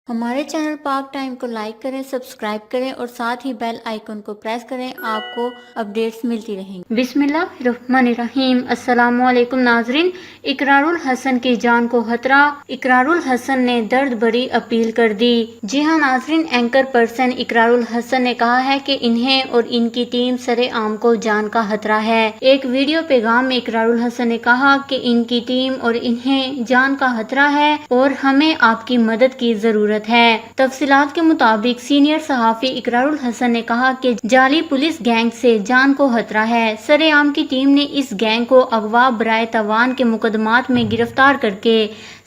ہمارے چینل پاک ٹائم کو لائک کریں، سبسکرائب کریں اور ساتھ ہی بیل آئیکن کو پریس کریں، آپ کو اپڈیٹس ملتی رہیں گی۔ بسم اللہ الرحمن الرحیم۔ السلام علیکم ناظرین۔ اقرار الحسن کی جان کو خطرہ، اقرار الحسن نے درد بھری اپیل کر دی۔ جی ہاں ناظرین، اینکر پرسن اقرار الحسن نے کہا ہے کہ انہیں اور ان کی ٹیم سرعام کو جان کا خطرہ ہے۔ ایک ویڈیو پیغام میں اقرار الحسن نے کہا کہ ان کی ٹیم اور انہیں جان کا خطرہ ہے اور ہمیں آپ کی مدد کی ضرورت ہے۔ تفصیلات کے مطابق سینئر صحافی اقرار الحسن نے کہا کہ جعلی پولیس گینگ سے جان کو خطرہ ہے۔ سرعام کی ٹیم نے اس گینگ کو اغوا برائے تاوان کے مقدمات میں گرفتار کر کے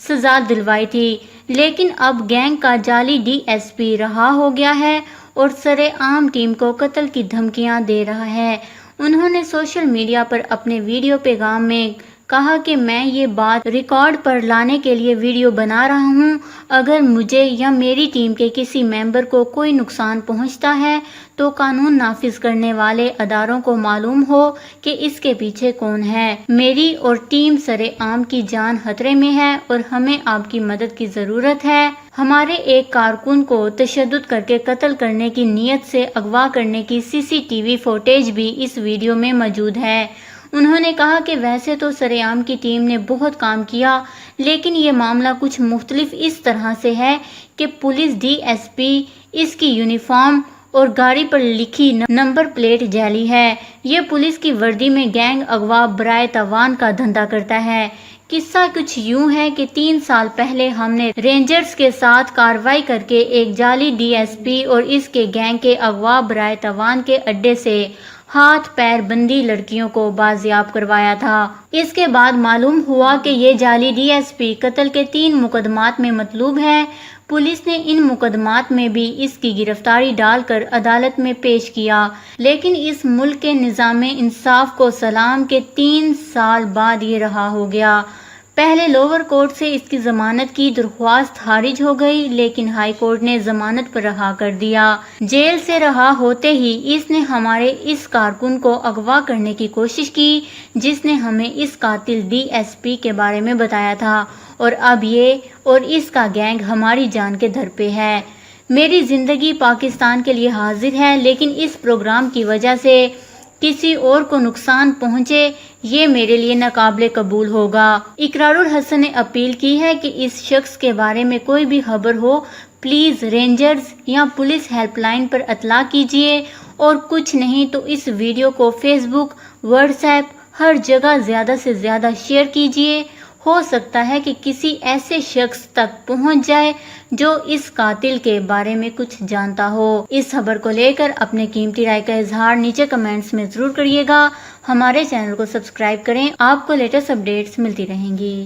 سزا دلوائی تھی، لیکن اب گینگ کا جعلی ڈی ایس پی رہا ہو گیا ہے اور سرعام ٹیم کو قتل کی دھمکیاں دے رہا ہے۔ انہوں نے سوشل میڈیا پر اپنے ویڈیو پیغام میں کہا کہ میں یہ بات ریکارڈ پر لانے کے لیے ویڈیو بنا رہا ہوں۔ اگر مجھے یا میری ٹیم کے کسی ممبر کو کوئی نقصان پہنچتا ہے تو قانون نافذ کرنے والے اداروں کو معلوم ہو کہ اس کے پیچھے کون ہے۔ میری اور ٹیم سرعام کی جان خطرے میں ہے اور ہمیں آپ کی مدد کی ضرورت ہے۔ ہمارے ایک کارکن کو تشدد کر کے قتل کرنے کی نیت سے اغوا کرنے کی سی سی ٹی وی فوٹیج بھی اس ویڈیو میں موجود ہے۔ انہوں نے کہا کہ ویسے تو سرعام کی ٹیم نے بہت کام کیا، لیکن یہ معاملہ کچھ مختلف اس طرح سے ہے کہ پولیس ڈی ایس پی، اس کی یونیفارم اور گاڑی پر لکھی نمبر پلیٹ جعلی ہے۔ یہ پولیس کی وردی میں گینگ اغوا برائے تاوان کا دھندا کرتا ہے۔ قصہ کچھ یوں ہے کہ 3 سال پہلے ہم نے رینجرز کے ساتھ کارروائی کر کے ایک جعلی ڈی ایس پی اور اس کے گینگ کے اغوا برائے تاوان کے اڈے سے ہاتھ پیر بندی لڑکیوں کو بازیاب کروایا تھا۔ اس کے بعد معلوم ہوا کہ یہ جعلی ڈی ایس پی قتل کے 3 مقدمات میں مطلوب ہے۔ پولیس نے ان مقدمات میں بھی اس کی گرفتاری ڈال کر عدالت میں پیش کیا، لیکن اس ملک کے نظام انصاف کو سلام کے 3 سال بعد یہ رہا ہو گیا۔ پہلے لوور کورٹ سے اس کی ضمانت کی درخواست خارج ہو گئی، لیکن ہائی کورٹ نے ضمانت پر رہا کر دیا۔ جیل سے رہا ہوتے ہی اس نے ہمارے اس کارکن کو اغوا کرنے کی کوشش کی جس نے ہمیں اس قاتل ڈی ایس پی کے بارے میں بتایا تھا، اور اب یہ اور اس کا گینگ ہماری جان کے در پہ ہے۔ میری زندگی پاکستان کے لیے حاضر ہے، لیکن اس پروگرام کی وجہ سے کسی اور کو نقصان پہنچے یہ میرے لیے ناقابل قبول ہوگا۔ اقرار الحسن نے اپیل کی ہے کہ اس شخص کے بارے میں کوئی بھی خبر ہو پلیز رینجرز یا پولیس ہیلپ لائن پر اطلاع کیجیے، اور کچھ نہیں تو اس ویڈیو کو فیس بک، واٹس ایپ، ہر جگہ زیادہ سے زیادہ شیئر کیجیے۔ ہو سکتا ہے کہ کسی ایسے شخص تک پہنچ جائے جو اس قاتل کے بارے میں کچھ جانتا ہو۔ اس خبر کو لے کر اپنے قیمتی رائے کا اظہار نیچے کمنٹس میں ضرور کریے گا۔ ہمارے چینل کو سبسکرائب کریں، آپ کو لیٹسٹ اپڈیٹس ملتی رہیں گی۔